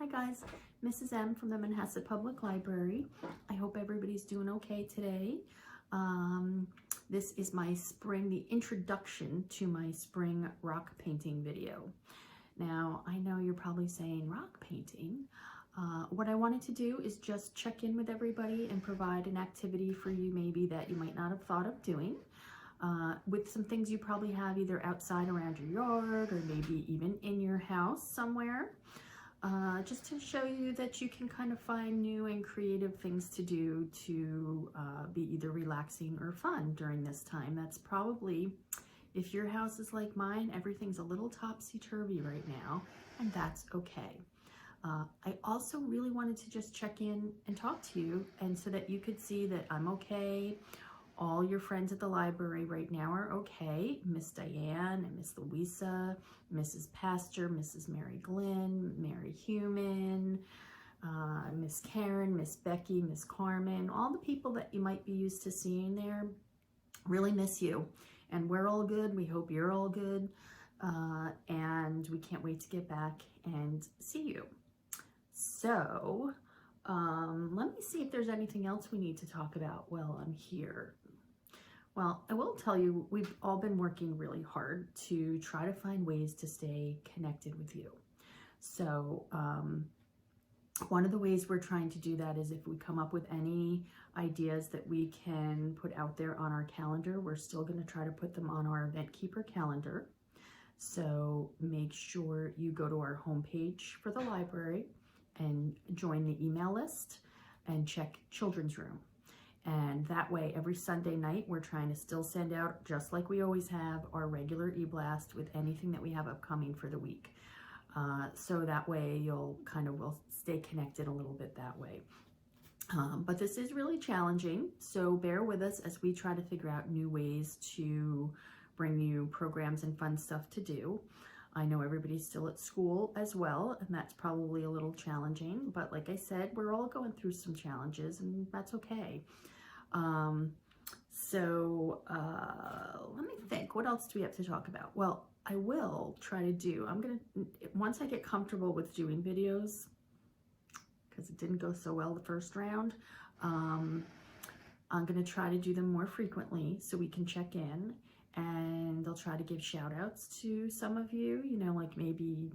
Hi guys, Mrs. M from the Manhasset Public Library. I hope everybody's doing okay today. This is the introduction to my spring rock painting video. Now, I know you're probably saying rock painting. What I wanted to do is just check in with everybody and provide an activity for you maybe that you might not have thought of doing. With some things you probably have either outside around your yard or maybe even in your house somewhere. Just to show you that you can kind of find new and creative things to do to be either relaxing or fun during this time. That's probably, if your house is like mine, everything's a little topsy-turvy right now, and that's okay. I also really wanted to just check in and talk to you, and so that you could see that I'm okay. All your friends at the library right now are okay. Miss Diane and Miss Louisa, Mrs. Pastor, Mrs. Mary Glenn, Mary Human, Miss Karen, Miss Becky, Miss Carmen, all the people that you might be used to seeing there really miss you. And we're all good. We hope you're all good. And we can't wait to get back and see you. So, let me see if there's anything else we need to talk about while I'm here. Well, I will tell you, we've all been working really hard to try to find ways to stay connected with you. So one of the ways we're trying to do that is if we come up with any ideas that we can put out there on our calendar, we're still going to try to put them on our Event Keeper calendar. So make sure you go to our homepage for the library and join the email list and check Children's Room. And that way, every Sunday night, we're trying to still send out, just like we always have, our regular e-blast with anything that we have upcoming for the week. So that way, will stay connected a little bit that way. But this is really challenging, so bear with us as we try to figure out new ways to bring you programs and fun stuff to do. I know everybody's still at school as well, and that's probably a little challenging, but like I said, we're all going through some challenges, and that's okay. Let me think, what else do we have to talk about? Well, I will try to do, once I get comfortable with doing videos, because it didn't go so well the first round, I'm going to try to do them more frequently so we can check in. And I'll try to give shout outs to some of you, like maybe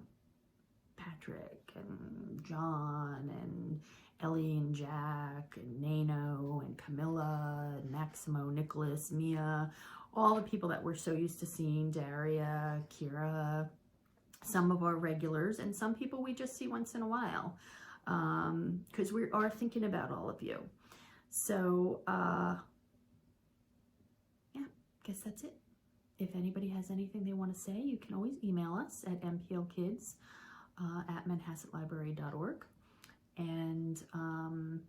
Patrick and John and Ellie and Jack and Nano and Camilla and Maximo, Nicholas, Mia, all the people that we're so used to seeing, Daria, Kira, some of our regulars, and some people we just see once in a while, because we are thinking about all of you. So, yeah, guess that's it. If anybody has anything they want to say, you can always email us at mplkids@manhassetlibrary.org. And I'm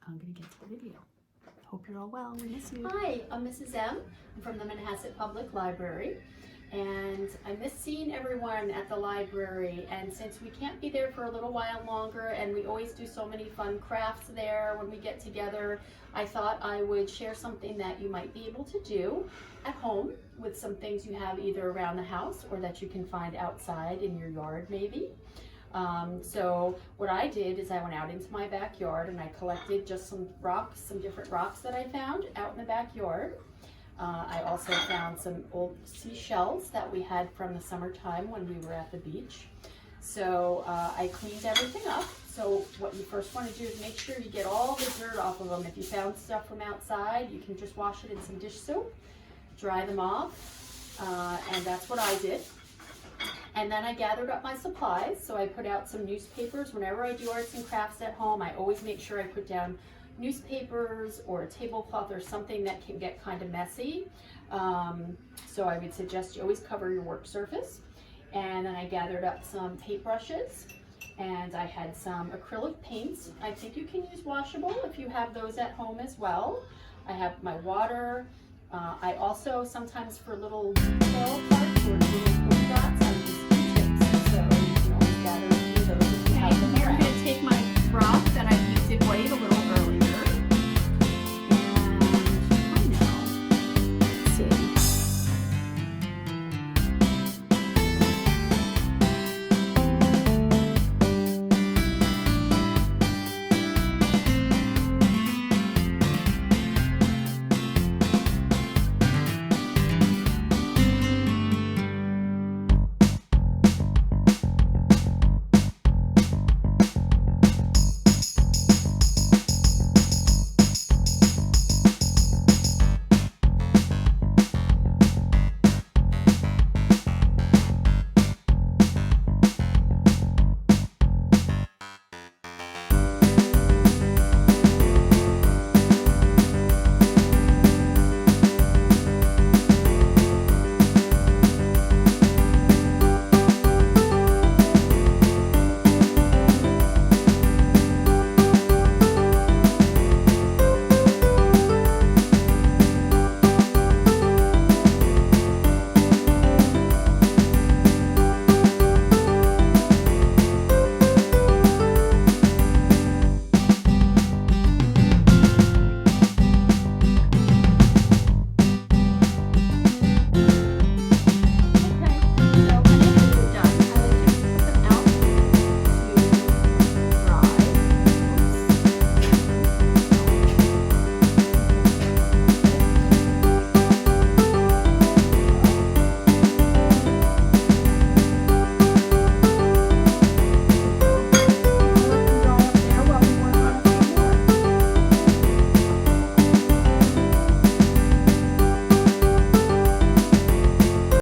going to get to the video. Hope you're all well. We miss you. Hi, I'm Mrs. M. I'm from the Manhasset Public Library. And I miss seeing everyone at the library, and since we can't be there for a little while longer and we always do so many fun crafts there when we get together, I thought I would share something that you might be able to do at home with some things you have either around the house or that you can find outside in your yard maybe. So what I did is I went out into my backyard and I collected just some different rocks that I found out in the backyard. I also found some old seashells that we had from the summertime when we were at the beach. So I cleaned everything up. So what you first want to do is make sure you get all the dirt off of them. If you found stuff from outside, you can just wash it in some dish soap, dry them off, and that's what I did. And then I gathered up my supplies. So I put out some newspapers. Whenever I do arts and crafts at home, I always make sure I put down newspapers or a tablecloth or something that can get kind of messy. So I would suggest you always cover your work surface. And then I gathered up some paintbrushes, and I had some acrylic paints. I think you can use washable if you have those at home as well. I have my water. I also sometimes for little detail parts or little polka dots, I use Q-tips. So you can always gather those if you have them around. I'm going to take my rock that I